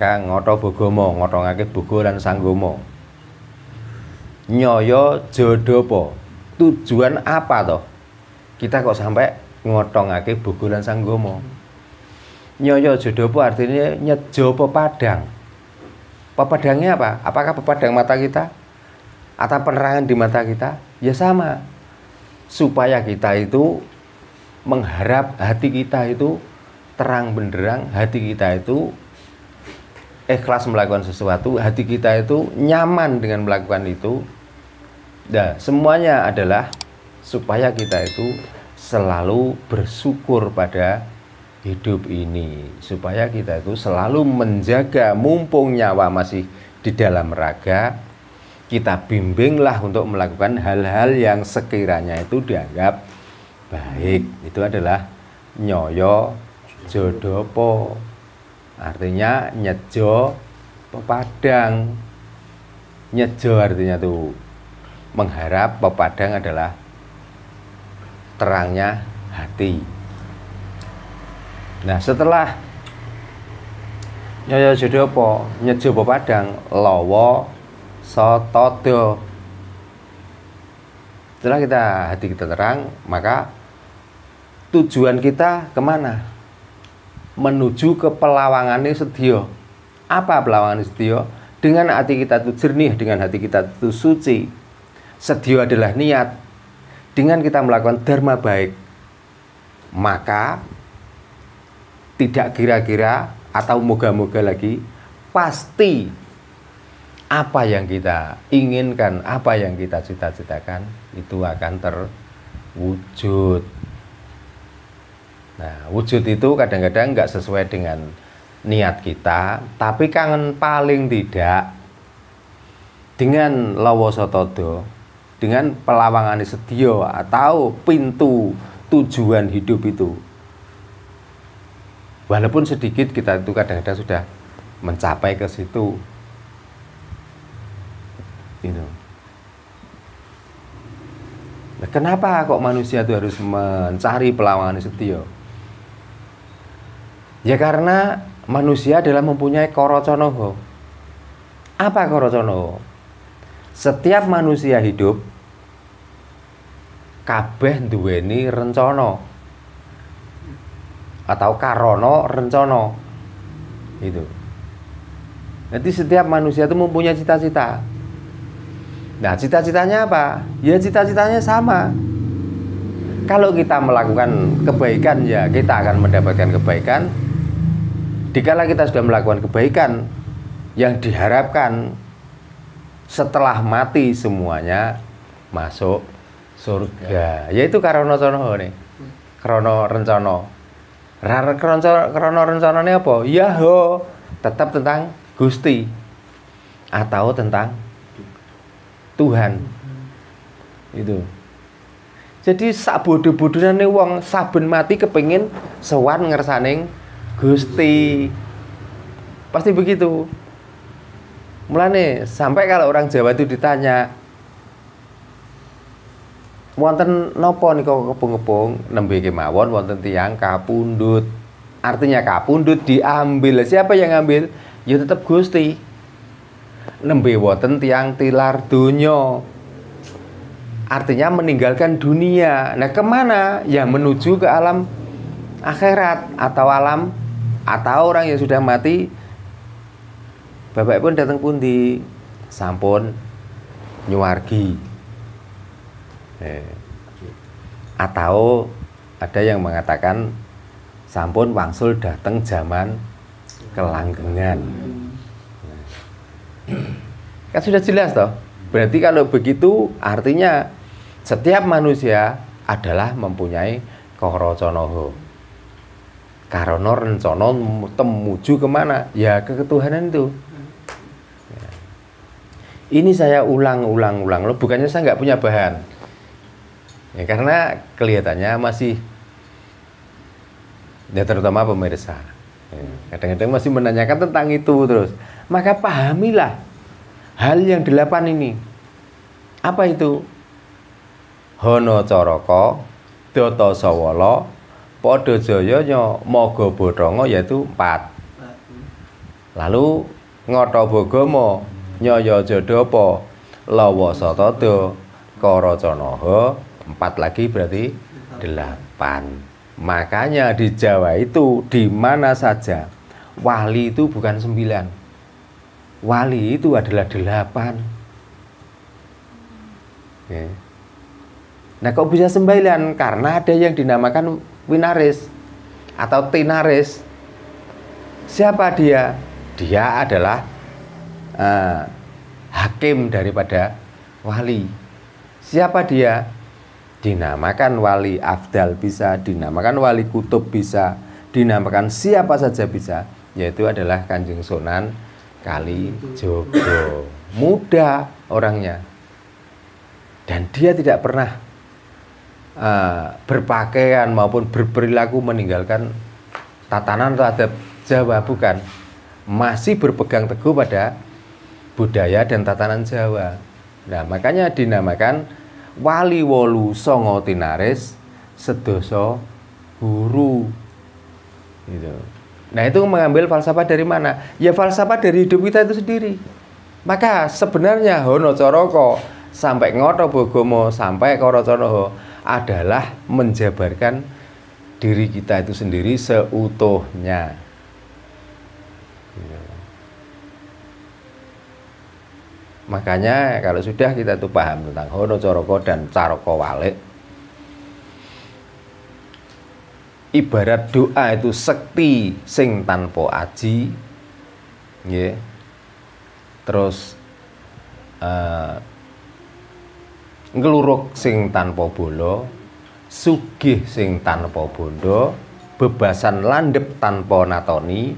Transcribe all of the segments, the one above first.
maka ngoto bogomo, ngotongake bogo lan sanggomo. Nyoyo jodopo, tujuan apa toh kita kok sampai ngotongake bogo lan sanggomo? Nyoyo jodopo artinya nyejo pepadang. Pepadangnya apa? Apakah pepadang mata kita atau penerangan di mata kita? Ya sama, supaya kita itu mengharap hati kita itu terang benderang, hati kita itu ikhlas melakukan sesuatu, hati kita itu nyaman dengan melakukan itu. Nah, semuanya adalah supaya kita itu selalu bersyukur pada hidup ini, supaya kita itu selalu menjaga mumpung nyawa masih di dalam raga, kita bimbinglah untuk melakukan hal-hal yang sekiranya itu dianggap baik. Itu adalah nyoyo jodopo, artinya nyejo pepadang. Nyejo artinya tuh mengharap, pepadang adalah terangnya hati. Nah, setelah nyoyo jodopo, nyejo pepadang, lawa sotodo. Setelah hati kita terang, maka tujuan kita kemana? Menuju ke pelawangane sedya. Apa pelawangane sedya? Dengan hati kita itu jernih, dengan hati kita itu suci. Sedya adalah niat. Dengan kita melakukan dharma baik, maka tidak kira-kira atau moga-moga lagi, pasti apa yang kita inginkan, apa yang kita cita-citakan itu akan terwujud. Nah, wujud itu kadang-kadang nggak sesuai dengan niat kita, tapi kan paling tidak dengan lawa sotodo, dengan pelawangan sedya atau pintu tujuan hidup itu, walaupun sedikit kita itu kadang-kadang sudah mencapai ke situ. Gitu. Nah, kenapa kok manusia itu harus mencari pelawangan sedya? Ya karena manusia adalah mempunyai koroconoho. Apa koroconoho? Setiap manusia hidup kabeh duweni rencana atau karono rencana. Itu. Jadi setiap manusia itu mempunyai cita-cita. Nah, cita-citanya apa? Ya cita-citanya sama. Kalau kita melakukan kebaikan, ya kita akan mendapatkan kebaikan. Dikala kita sudah melakukan kebaikan, yang diharapkan setelah mati semuanya masuk surga. Yaitu karono cono nih. Krono rencana. Krono rencananya apa? Ya ho, tetap tentang Gusti atau tentang Tuhan. Itu. Jadi sak bodoh-bodohane wong saben mati kepengin sowan ngersaning Gusti. Pasti begitu. Mulane sampai kalau orang Jawa itu ditanya, wonten napa nika kepung-kepung nembe kemawon wonten tiyang kapundhut. Artinya kapundhut diambil. Siapa yang ngambil? Ya tetap Gusti. Nembe wonten tiyang tilar donya. Artinya meninggalkan dunia. Nah, kemana? Ya menuju ke alam akhirat atau alam atau orang yang sudah mati. Bapak pun datang pundi sampun nyuwargi. Atau ada yang mengatakan sampun wangsul datang zaman kelanggengan. Kan sudah jelas toh. Berarti kalau begitu artinya setiap manusia adalah mempunyai koroconoho. Karena rencana temuju kemana? Ya ke ketuhanan itu. Ya. Ini saya ulang. Loh, bukannya saya nggak punya bahan. Ya, karena kelihatannya masih, ya terutama pemirsa, ya, kadang-kadang masih menanyakan tentang itu terus. Maka pahamilah hal yang 8 ini. Apa itu? Hono coroko, doto sawala, podo jaya, mogo bodongo, yaitu 4. Lalu Ngotho Bogomo, Nyaya Jodhopo, Lawa Satada, Karacanaha, 4 lagi berarti 8. Makanya di Jawa itu di mana saja wali itu bukan 9. Wali itu adalah 8. Oke. Nah, kok bisa 9? Karena ada yang dinamakan Winaris atau Tinaris. Siapa dia? Dia adalah hakim daripada wali. Siapa dia? Dinamakan wali afdal bisa, dinamakan wali kutub bisa, dinamakan siapa saja bisa, yaitu adalah Kanjeng Sunan Kalijogo. Muda orangnya, dan dia tidak pernah berpakaian maupun berperilaku meninggalkan tatanan terhadap Jawa, bukan. Masih berpegang teguh pada budaya dan tatanan Jawa. Nah, makanya dinamakan Wali Wolu Songo Tinaris Sedoso Guru. Gitu. Nah, itu mengambil falsafah dari mana? Ya falsafah dari hidup kita itu sendiri. Maka sebenarnya Hono Coroko sampai Ngotho Bogomo sampai Karacanaha adalah menjabarkan diri kita itu sendiri seutuhnya. Makanya kalau sudah kita tuh paham tentang Hono Coroko dan Caroko Walik, ibarat doa itu sekti sing tanpa aji, ya. Terus ngeluruk sing tanpa bolo, sugih sing tanpa bondo, bebasan landhep tanpa natoni,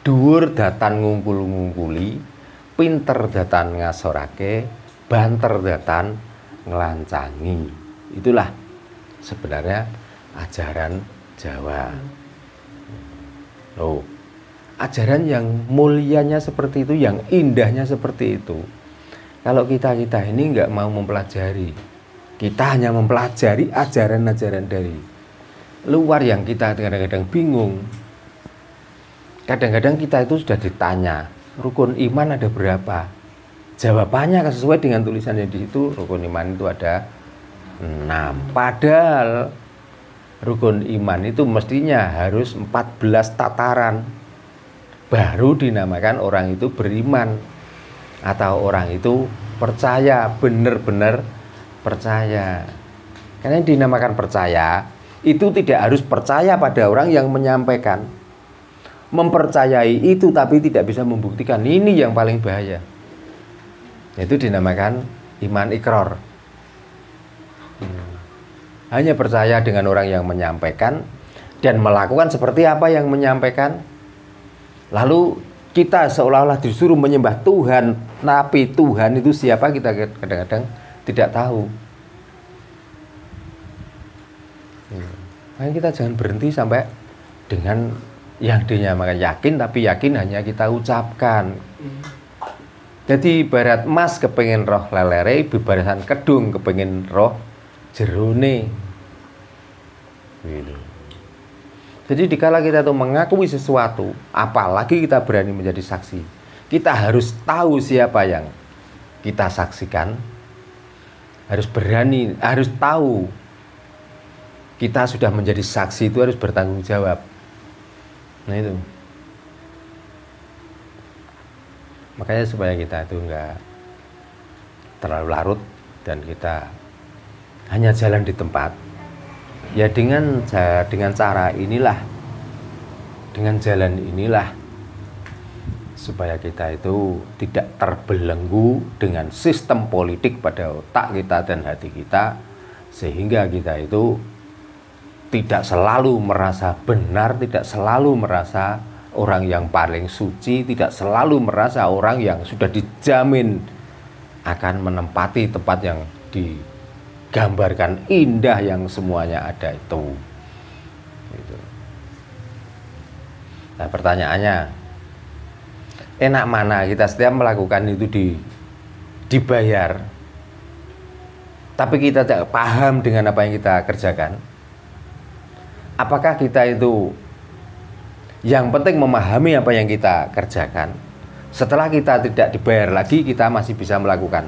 dhuwur datan ngungkul-ngungkuli, pinter datan ngasorake, banter datan ngelancangi. Itulah sebenarnya ajaran Jawa. Loh, ajaran yang mulianya seperti itu, yang indahnya seperti itu. Kalau kita ini nggak mau mempelajari, kita hanya mempelajari ajaran-ajaran dari luar yang kita kadang-kadang bingung. Kadang-kadang kita itu sudah ditanya, rukun iman ada berapa? Jawabannya sesuai dengan tulisannya di situ, rukun iman itu ada 6. Padahal rukun iman itu mestinya harus 14 tataran. Baru dinamakan orang itu beriman, atau orang itu percaya, benar-benar percaya. Karena yang dinamakan percaya itu tidak harus percaya pada orang yang menyampaikan. Mempercayai itu tapi tidak bisa membuktikan, ini yang paling bahaya. Itu dinamakan iman ikror. Hanya percaya dengan orang yang menyampaikan dan melakukan seperti apa yang menyampaikan. Lalu kita seolah-olah disuruh menyembah Tuhan, tapi Tuhan itu siapa kita kadang-kadang tidak tahu. Makanya kita jangan berhenti sampai dengan yang dinamakan yakin, tapi yakin hanya kita ucapkan. Jadi ibarat mas kepengen roh lelere, bibarasan kedung kepengen roh jerone. Gitu. Jadi dikala kita tuh mengakui sesuatu, apalagi kita berani menjadi saksi, kita harus tahu siapa yang kita saksikan, harus berani, harus tahu kita sudah menjadi saksi, itu harus bertanggung jawab. Nah itu, makanya supaya kita itu enggak terlalu larut dan kita hanya jalan di tempat, ya dengan cara inilah, dengan jalan inilah, supaya kita itu tidak terbelenggu dengan sistem politik pada otak kita dan hati kita, sehingga kita itu tidak selalu merasa benar, tidak selalu merasa orang yang paling suci, tidak selalu merasa orang yang sudah dijamin akan menempati tempat yang digambarkan indah yang semuanya ada itu. Gitu. Nah pertanyaannya, enak mana kita setiap melakukan itu dibayar, tapi kita tidak paham dengan apa yang kita kerjakan? Apakah kita itu Yang penting memahami apa yang kita kerjakan. Setelah kita tidak dibayar lagi, kita masih bisa melakukan.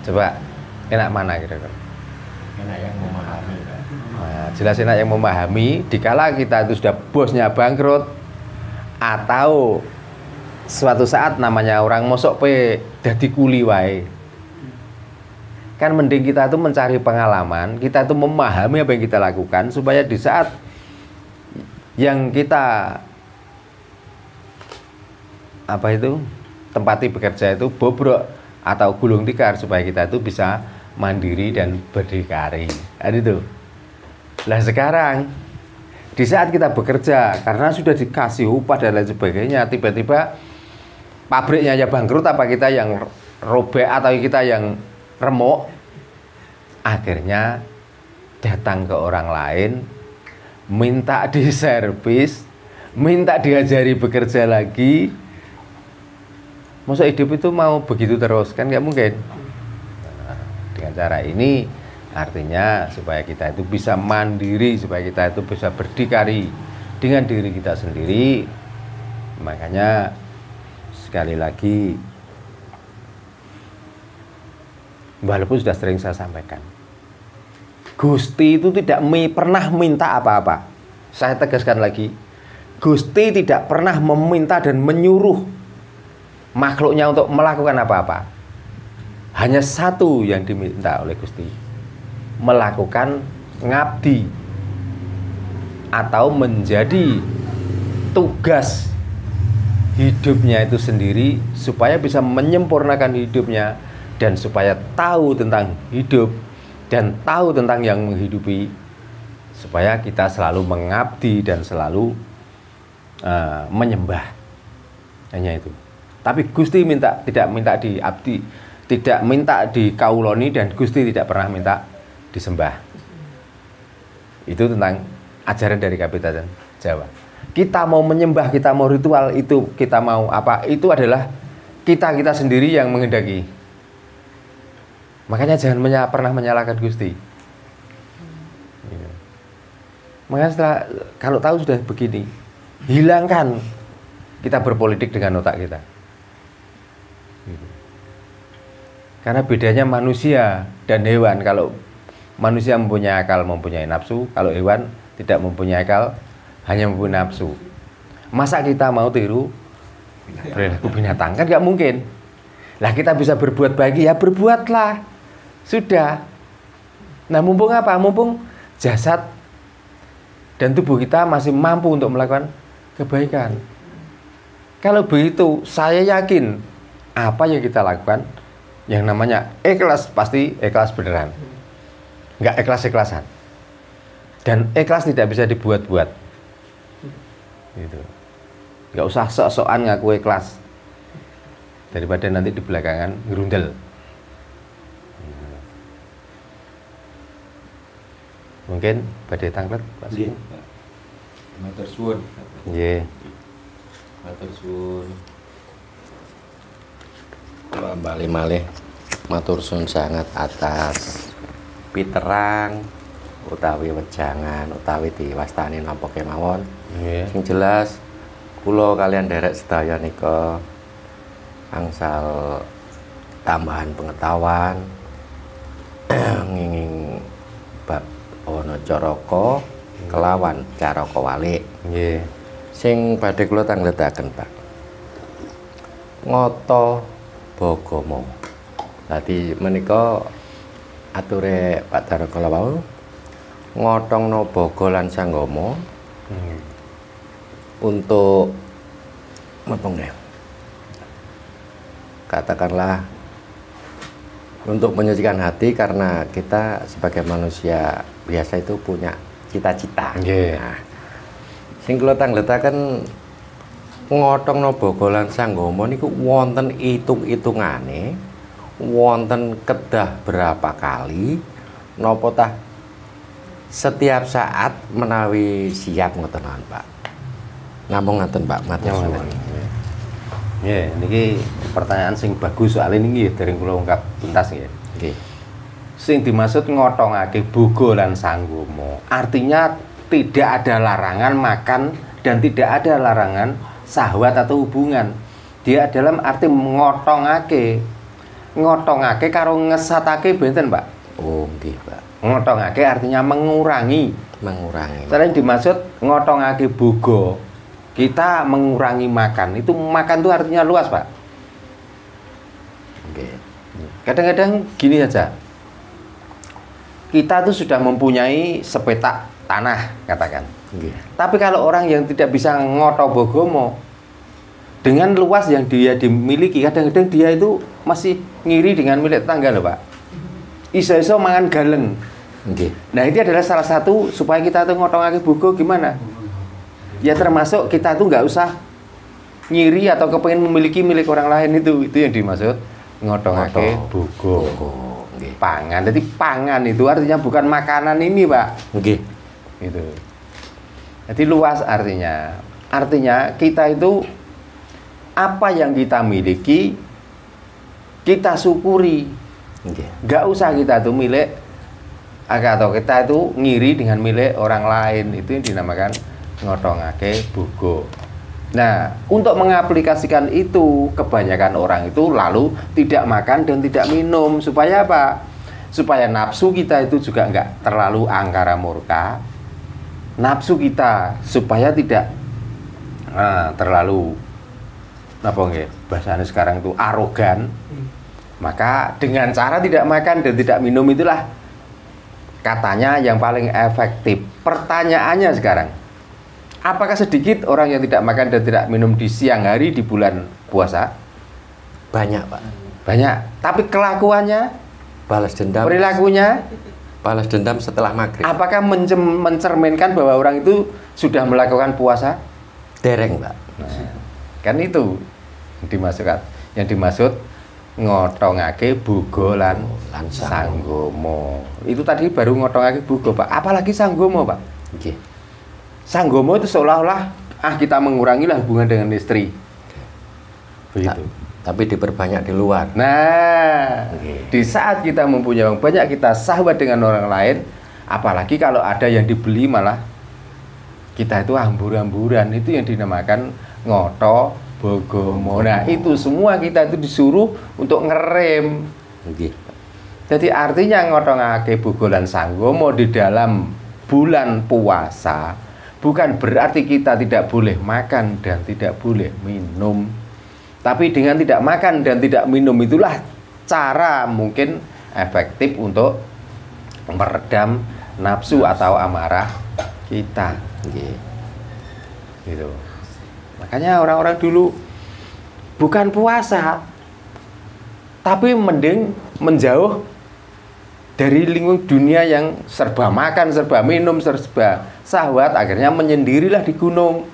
Coba, enak mana kira-kira? Enak yang memahami, Pak. Nah, jelas enak yang memahami. Dikala kita itu sudah bosnya bangkrut, atau suatu saat namanya orang mosok pe dadi kuli wae. Kan mending kita itu mencari pengalaman, kita itu memahami apa yang kita lakukan, supaya di saat yang kita tempati bekerja itu bobrok atau gulung tikar, supaya kita itu bisa mandiri dan berdikari. Itu. Lah sekarang di saat kita bekerja karena sudah dikasih upah dan lain sebagainya, tiba-tiba pabriknya ya bangkrut, apa kita yang robek atau kita yang remuk, akhirnya datang ke orang lain, minta diservis, minta diajari bekerja lagi. Masa hidup itu mau begitu terus? Kan nggak mungkin. Nah, dengan cara ini artinya supaya kita itu bisa mandiri, supaya kita itu bisa berdikari dengan diri kita sendiri. Makanya sekali lagi, walaupun sudah sering saya sampaikan, Gusti itu tidak pernah minta apa-apa. Saya tegaskan lagi, Gusti tidak pernah meminta dan menyuruh makhluknya untuk melakukan apa-apa. Hanya satu yang diminta oleh Gusti, melakukan ngabdi atau menjadi tugas hidupnya itu sendiri, supaya bisa menyempurnakan hidupnya dan supaya tahu tentang hidup dan tahu tentang yang menghidupi, supaya kita selalu mengabdi dan selalu menyembah. Hanya itu. Tapi Gusti tidak minta diabdi, tidak minta dikauloni, dan Gusti tidak pernah minta disembah. Itu tentang ajaran dari Kapitan Jawa. Kita mau menyembah, kita mau ritual, itu kita mau apa, itu adalah kita sendiri yang menghendaki. Makanya jangan pernah menyalahkan Gusti. Makanya kalau tahu sudah begini, hilangkan kita berpolitik dengan otak kita. Karena bedanya manusia dan hewan. Kalau manusia mempunyai akal, mempunyai nafsu. Kalau hewan tidak mempunyai akal, hanya mempunyai nafsu. Masa kita mau tiru perilaku binatang? Kan gak mungkin. Lah kita bisa berbuat baik, ya berbuatlah. Sudah. Nah mumpung apa? Mumpung jasad dan tubuh kita masih mampu untuk melakukan kebaikan. Kalau begitu, saya yakin apa yang kita lakukan, yang namanya ikhlas, pasti ikhlas beneran. Nggak ikhlas-ikhlasan. Dan ikhlas tidak bisa dibuat-buat. Gitu. Nggak usah sok-sokan ngaku ikhlas. Daripada nanti di belakangan ngerundel. Mungkin badai tanglet, Pak Sugeng. Matur suwun. Nggih. Matur suwun. Bali malih matur suwun sangat atas piterang utawi wejangan utawi diwastani napa kemawon. Nggih. Sing jelas kula kalian derek sedaya nika angsal tambahan pengetahuan nginging bab ana caraka kelawan caraka walik. Nggih. Sing badhe kula tangletaken, Pak. Ngoto Bogomo. Dadi menika ature Pak Darokala wau ngotongno bogo lan sanggama untuk mepung deh. Katakanlah untuk menyucikan hati, karena kita sebagai manusia biasa itu punya cita-cita. Yeah. Nah, sing kula tangletaken ngotongno bogo lan sanggama niku wonten itung-itungane, wonten kedah berapa kali napa tah setiap saat menawi siap ngoten Pak. Namung ngoten Pak, matur suwun. Nggih, niki pertanyaan sing bagus soal ini nggih dereng kula ungkap tuntas nggih. Nggih. Sing dimaksud ngotongake bogo lan sanggama, artinya tidak ada larangan makan dan tidak ada larangan syahwat atau hubungan. Dia dalam arti ngotongake karo ngesatake benten, Pak. Oh, nggih, Pak. Ngotongake artinya mengurangi. Selain dimaksud ngotongake bogo, kita mengurangi makan. Itu makan itu artinya luas, Pak. Oke. Kadang-kadang gini aja. Kita tuh sudah mempunyai sepetak tanah, katakan. Nggih. Tapi kalau orang yang tidak bisa ngoto bogomo, dengan luas yang dia dimiliki, kadang-kadang dia itu masih ngiri dengan milik tetangga loh, Pak. Iso-iso mangan galeng. Nggih. Nah, ini adalah salah satu supaya kita tuh ngotongake bogo gimana? Ya termasuk kita tuh nggak usah ngiri atau kepengen memiliki milik orang lain itu yang dimaksud ngotongake bogo. Nggih. Pangan. Jadi pangan itu artinya bukan makanan ini, Pak. Nggih. Gitu. Jadi luas artinya. Artinya kita itu apa yang kita miliki kita syukuri. Nggih. Nggak usah kita tuh milik atau kita itu ngiri dengan milik orang lain. Itu yang dinamakan ngotongake bogo. Nah, untuk mengaplikasikan itu, kebanyakan orang itu lalu tidak makan dan tidak minum. Supaya apa? Supaya nafsu kita itu juga nggak terlalu angkara murka. Nafsu kita supaya tidak terlalu apa nggih? Bahasanya sekarang itu arogan. Maka dengan cara tidak makan dan tidak minum itulah katanya yang paling efektif. Pertanyaannya sekarang, apakah sedikit orang yang tidak makan dan tidak minum di siang hari di bulan puasa? Banyak, Pak. Banyak. Tapi kelakuannya, Balas dendam. perilakunya, Balas dendam setelah maghrib. apakah mencerminkan bahwa orang itu sudah melakukan puasa? Dereng, Pak. Nah, kan itu dimasukkan. Yang dimaksud ngotongake bogo lan sanggomo. Itu tadi baru ngotongake bogo, Pak. Apalagi sanggomo, Pak. Nggih. Sanggomo itu seolah-olah kita mengurangilah hubungan dengan istri. Begitu. Tapi diperbanyak di luar. Nah, di saat kita mempunyai uang banyak, kita sahabat dengan orang lain, apalagi kalau ada yang dibeli malah kita itu hambur-hamburan. Itu yang dinamakan ngoto bogomo. Nah, itu semua kita itu disuruh untuk ngerem. Nggih. Jadi artinya ngotongake bogolan sanggomo di dalam bulan puasa bukan berarti kita tidak boleh makan dan tidak boleh minum. Tapi dengan tidak makan dan tidak minum itulah cara mungkin efektif untuk meredam nafsu atau amarah kita. Gitu. Makanya orang-orang dulu bukan puasa, tapi mending menjauh dari lingkungan dunia yang serba makan, serba minum, serba syahwat, akhirnya menyendirilah di gunung.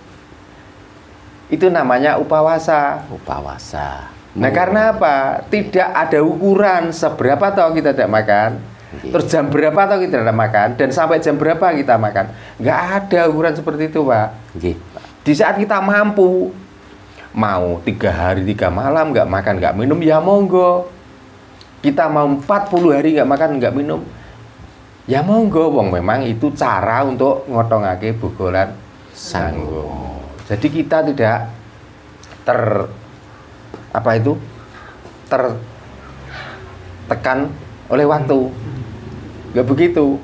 Itu namanya upawasa. Upawasa. Nah, karena apa? Tidak ada ukuran seberapa tahu kita tidak makan, terus jam berapa tahu kita tidak makan, dan sampai jam berapa kita makan. Nggak ada ukuran seperti itu, Pak. Nggih. Di saat kita mampu, mau 3 hari 3 malam nggak makan nggak minum, ya monggo. Kita mau 40 hari nggak makan nggak minum, ya monggo. Wong memang itu cara untuk ngotongake bogolan sanggomo. Jadi kita tidak tertekan oleh waktu, nggak begitu.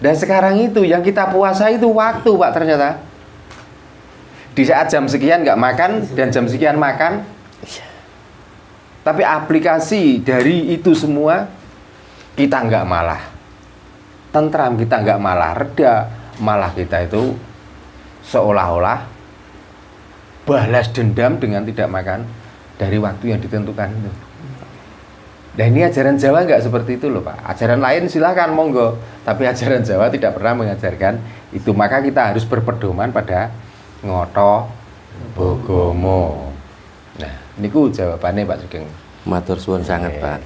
Dan sekarang itu yang kita puasa itu waktu, Pak, ternyata. Di saat jam sekian nggak makan dan jam sekian makan. Tapi aplikasi dari itu semua kita nggak malah tentram, kita nggak malah reda, malah kita itu seolah-olah balas dendam dengan tidak makan dari waktu yang ditentukan itu. Nah, ini ajaran Jawa nggak seperti itu loh, Pak. Ajaran lain silahkan monggo, tapi ajaran Jawa tidak pernah mengajarkan itu. Maka kita harus berpedoman pada ngoto bogomo. Nah, niku jawabannya Pak Sugeng. Matur suwun sangat, Pak.